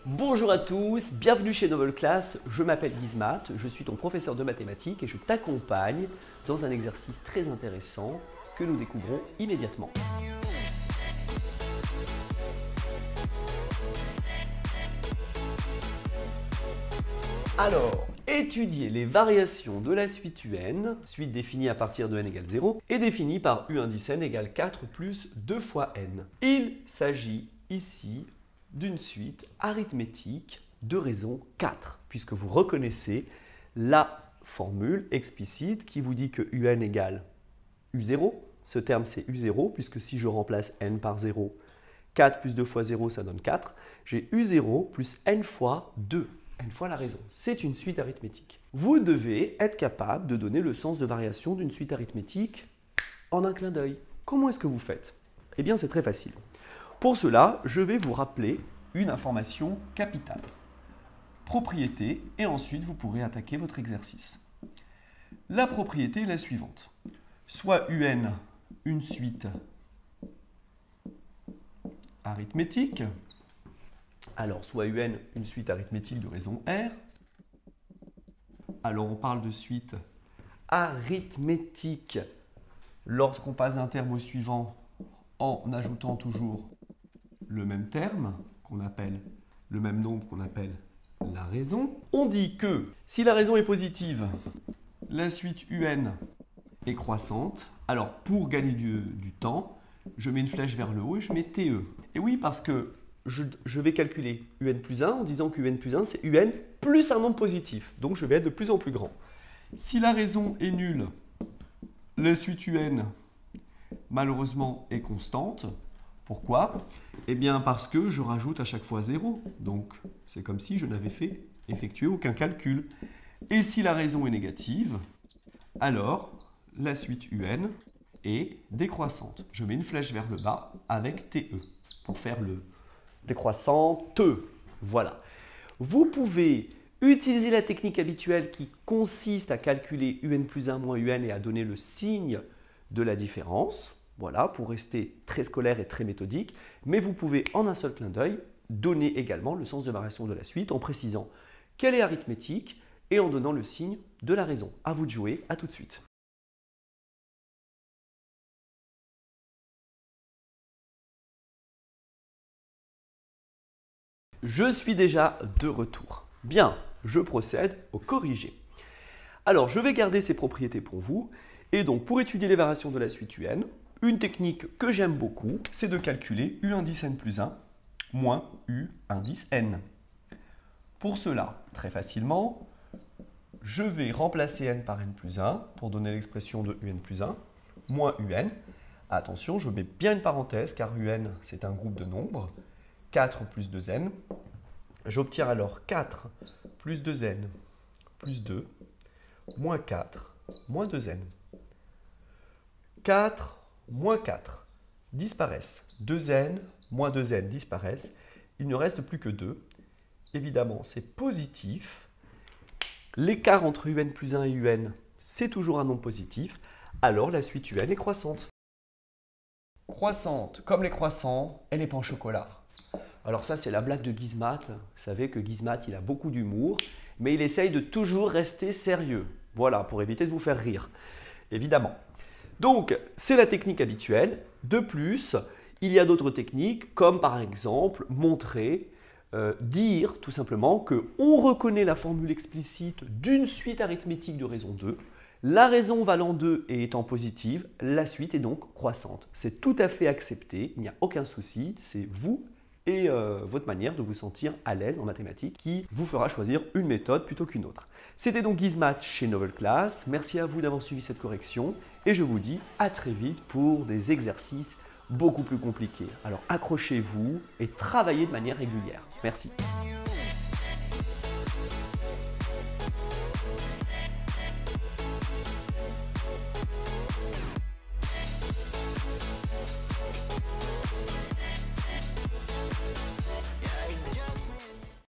Bonjour à tous, bienvenue chez Novel Class, je m'appelle Gizmat, je suis ton professeur de mathématiques et je t'accompagne dans un exercice très intéressant que nous découvrons immédiatement. Alors, étudier les variations de la suite UN, suite définie à partir de n égale 0, est définie par U indice n égale 4 plus 2 fois n. Il s'agit ici d'une suite arithmétique de raison 4, puisque vous reconnaissez la formule explicite qui vous dit que UN égale U0. Ce terme c'est U0, puisque si je remplace n par 0, 4 plus 2 fois 0, ça donne 4. J'ai U0 plus n fois 2. N fois la raison. C'est une suite arithmétique. Vous devez être capable de donner le sens de variation d'une suite arithmétique en un clin d'œil. Comment est-ce que vous faites? Eh bien, c'est très facile. Pour cela, je vais vous rappeler une information capitale. Propriété, et ensuite vous pourrez attaquer votre exercice. La propriété est la suivante. Soit UN, une suite arithmétique, alors, soit UN, une suite arithmétique de raison R. Alors, on parle de suite arithmétique lorsqu'on passe d'un terme au suivant en ajoutant toujours le même terme, qu'on appelle le même nombre qu'on appelle la raison. On dit que si la raison est positive, la suite UN est croissante. Alors, pour gagner du temps, je mets une flèche vers le haut et je mets TE. Et oui, parce que je vais calculer UN plus 1 en disant que UN plus 1, c'est UN plus un nombre positif. Donc, je vais être de plus en plus grand. Si la raison est nulle, la suite UN, malheureusement, est constante. Pourquoi? Eh bien, parce que je rajoute à chaque fois 0. Donc, c'est comme si je n'avais effectué aucun calcul. Et si la raison est négative, alors la suite UN est décroissante. Je mets une flèche vers le bas avec TE pour faire le décroissante. Voilà. Vous pouvez utiliser la technique habituelle qui consiste à calculer UN plus 1 moins UN et à donner le signe de la différence. Voilà, pour rester très scolaire et très méthodique. Mais vous pouvez, en un seul clin d'œil, donner également le sens de variation de la suite en précisant qu'elle est arithmétique et en donnant le signe de la raison. À vous de jouer, à tout de suite. Je suis déjà de retour. Bien, je procède au corrigé. Alors, je vais garder ces propriétés pour vous. Et donc, pour étudier les variations de la suite UN, une technique que j'aime beaucoup, c'est de calculer U indice n plus 1 moins U indice n. Pour cela, très facilement, je vais remplacer n par n plus 1 pour donner l'expression de UN plus 1 moins UN. Attention, je mets bien une parenthèse car UN, c'est un groupe de nombres. 4 plus 2n. J'obtiens alors 4 plus 2n plus 2 moins 4 moins 2n. 4 moins 4 disparaissent. 2n moins 2n disparaissent. Il ne reste plus que 2. Évidemment, c'est positif. L'écart entre UN plus 1 et UN, c'est toujours un nombre positif. Alors la suite UN est croissante. Croissante, comme les croissants, elle n'est pas en chocolat. Alors ça, c'est la blague de Gizmat. Vous savez que Gizmat, il a beaucoup d'humour, mais il essaye de toujours rester sérieux. Voilà, pour éviter de vous faire rire, évidemment. Donc, c'est la technique habituelle. De plus, il y a d'autres techniques, comme par exemple montrer, dire tout simplement qu'on reconnaît la formule explicite d'une suite arithmétique de raison 2. La raison valant 2 et étant positive, la suite est donc croissante. C'est tout à fait accepté, il n'y a aucun souci, c'est vous et votre manière de vous sentir à l'aise en mathématiques qui vous fera choisir une méthode plutôt qu'une autre. C'était donc Gizmat chez Novel Class. Merci à vous d'avoir suivi cette correction et je vous dis à très vite pour des exercices beaucoup plus compliqués. Alors accrochez-vous et travaillez de manière régulière. Merci.